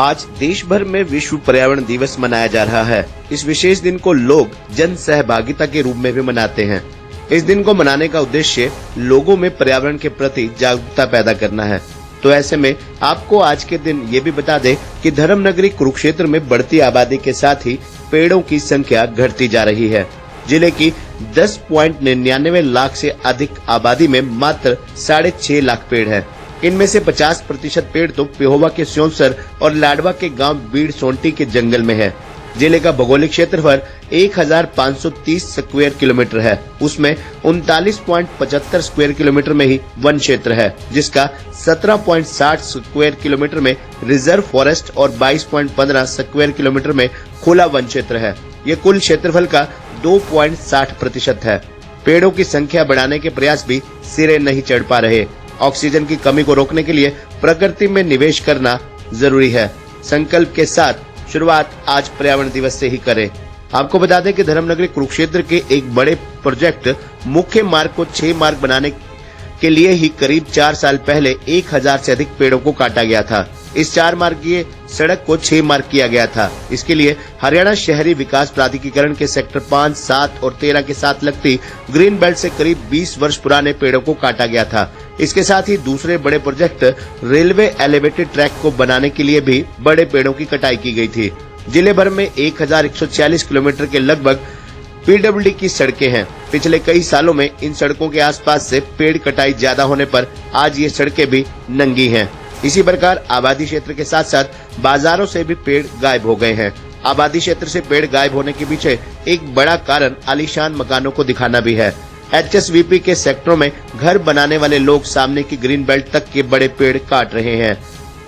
आज देश भर में विश्व पर्यावरण दिवस मनाया जा रहा है। इस विशेष दिन को लोग जन सहभागिता के रूप में भी मनाते हैं। इस दिन को मनाने का उद्देश्य लोगों में पर्यावरण के प्रति जागरूकता पैदा करना है। तो ऐसे में आपको आज के दिन ये भी बता दें कि धर्मनगरी कुरुक्षेत्र में बढ़ती आबादी के साथ ही पेड़ों की संख्या घटती जा रही है। जिले की 10.99 लाख से अधिक आबादी में मात्र 6.5 लाख पेड़ है। इनमें से 50% पेड़ तो पेहोवा के स्योंसर और लाडवा के गांव बीड़ सोंटी के जंगल में है। जिले का भौगोलिक क्षेत्रफल 1530 स्क्वायर किलोमीटर है। उसमें 39.75 स्क्वायर किलोमीटर में ही वन क्षेत्र है, जिसका 17.60 स्क्वायर किलोमीटर में रिजर्व फॉरेस्ट और 22.15 स्क्वायर किलोमीटर में खुला वन क्षेत्र है। ये कुल क्षेत्रफल का 2.60% है। पेड़ों की संख्या बढ़ाने के प्रयास भी सिरे नहीं चढ़ पा रहे। ऑक्सीजन की कमी को रोकने के लिए प्रकृति में निवेश करना जरूरी है। संकल्प के साथ शुरुआत आज पर्यावरण दिवस से ही करें। आपको बता दें कि धर्मनगरी कुरुक्षेत्र के एक बड़े प्रोजेक्ट मुख्य मार्ग को 6 मार्ग बनाने के लिए ही करीब 4 साल पहले 1000 से अधिक पेड़ों को काटा गया था। इस 4 मार्गीय सड़क को 6 मार्ग किया गया था। इसके लिए हरियाणा शहरी विकास प्राधिकरण के सेक्टर 5, 7 और 13 के साथ लगती ग्रीन बेल्ट से करीब 20 वर्ष पुराने पेड़ों को काटा गया था। इसके साथ ही दूसरे बड़े प्रोजेक्ट रेलवे एलिवेटेड ट्रैक को बनाने के लिए भी बड़े पेड़ों की कटाई की गई थी। जिले भर में 1140 किलोमीटर के लगभग पीडब्ल्यूडी की सड़कें हैं। पिछले कई सालों में इन सड़कों के आसपास से पेड़ कटाई ज्यादा होने पर आज ये सड़कें भी नंगी हैं। इसी प्रकार आबादी क्षेत्र के साथ साथ बाजारों से भी पेड़ गायब हो गए हैं। आबादी क्षेत्र से पेड़ गायब होने के पीछे एक बड़ा कारण आलीशान मकानों को दिखाना भी है। HSVP के सेक्टरों में घर बनाने वाले लोग सामने की ग्रीन बेल्ट तक के बड़े पेड़ काट रहे हैं।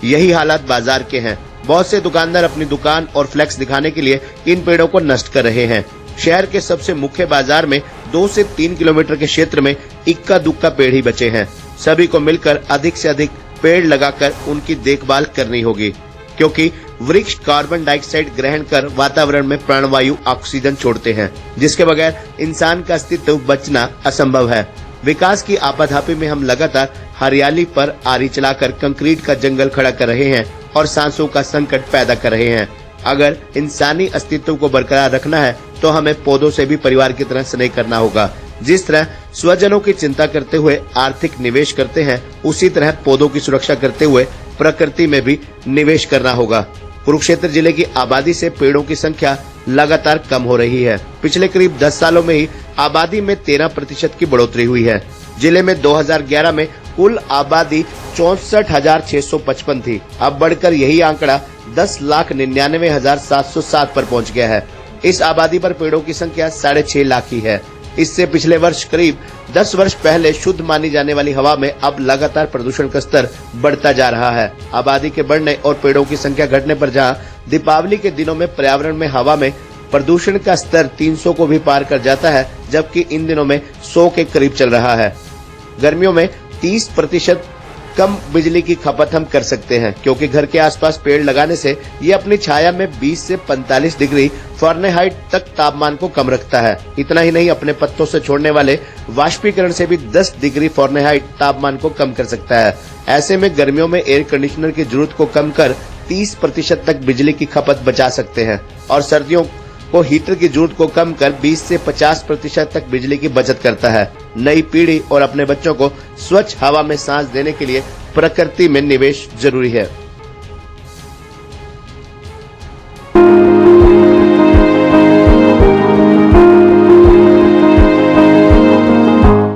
यही हालात बाजार के हैं। बहुत से दुकानदार अपनी दुकान और फ्लेक्स दिखाने के लिए इन पेड़ों को नष्ट कर रहे हैं। शहर के सबसे मुख्य बाजार में 2 से 3 किलोमीटर के क्षेत्र में इक्का दुक्का पेड़ ही बचे हैं। सभी को मिलकर अधिक से अधिक पेड़ लगाकर उनकी देखभाल करनी होगी, क्योंकि वृक्ष कार्बन डाइऑक्साइड ग्रहण कर वातावरण में प्राणवायु ऑक्सीजन छोड़ते हैं, जिसके बगैर इंसान का अस्तित्व बचना असंभव है। विकास की आपाधापी में हम लगातार हरियाली पर आरी चलाकर कंक्रीट का जंगल खड़ा कर रहे हैं और सांसों का संकट पैदा कर रहे हैं। अगर इंसानी अस्तित्व को बरकरार रखना है तो हमें पौधों से भी परिवार की तरह स्नेह करना होगा। जिस तरह स्वजनों की चिंता करते हुए आर्थिक निवेश करते हैं, उसी तरह पौधों की सुरक्षा करते हुए प्रकृति में भी निवेश करना होगा। कुरुक्षेत्र जिले की आबादी से पेड़ों की संख्या लगातार कम हो रही है। पिछले करीब 10 सालों में ही आबादी में 13% की बढ़ोतरी हुई है। जिले में 2011 में कुल आबादी 64,655 थी। अब बढ़कर यही आंकड़ा 10,99,707 पर पहुंच गया है। इस आबादी पर पेड़ों की संख्या 6.5 लाख ही है। इससे पिछले वर्ष करीब 10 वर्ष पहले शुद्ध मानी जाने वाली हवा में अब लगातार प्रदूषण का स्तर बढ़ता जा रहा है। आबादी के बढ़ने और पेड़ों की संख्या घटने पर जहां दीपावली के दिनों में पर्यावरण में हवा में प्रदूषण का स्तर 300 को भी पार कर जाता है, जबकि इन दिनों में 100 के करीब चल रहा है। गर्मियों में 30% कम बिजली की खपत हम कर सकते हैं, क्योंकि घर के आसपास पेड़ लगाने से ये अपनी छाया में 20 से 45 डिग्री फ़ारेनहाइट तक तापमान को कम रखता है। इतना ही नहीं, अपने पत्तों से छोड़ने वाले वाष्पीकरण से भी 10 डिग्री फ़ारेनहाइट तापमान को कम कर सकता है। ऐसे में गर्मियों में एयर कंडीशनर की जरूरत को कम कर 30% तक बिजली की खपत बचा सकते हैं और सर्दियों को हीटर की जरूरत को कम कर 20 से 50% तक बिजली की बचत करता है। नई पीढ़ी और अपने बच्चों को स्वच्छ हवा में सांस देने के लिए प्रकृति में निवेश जरूरी है।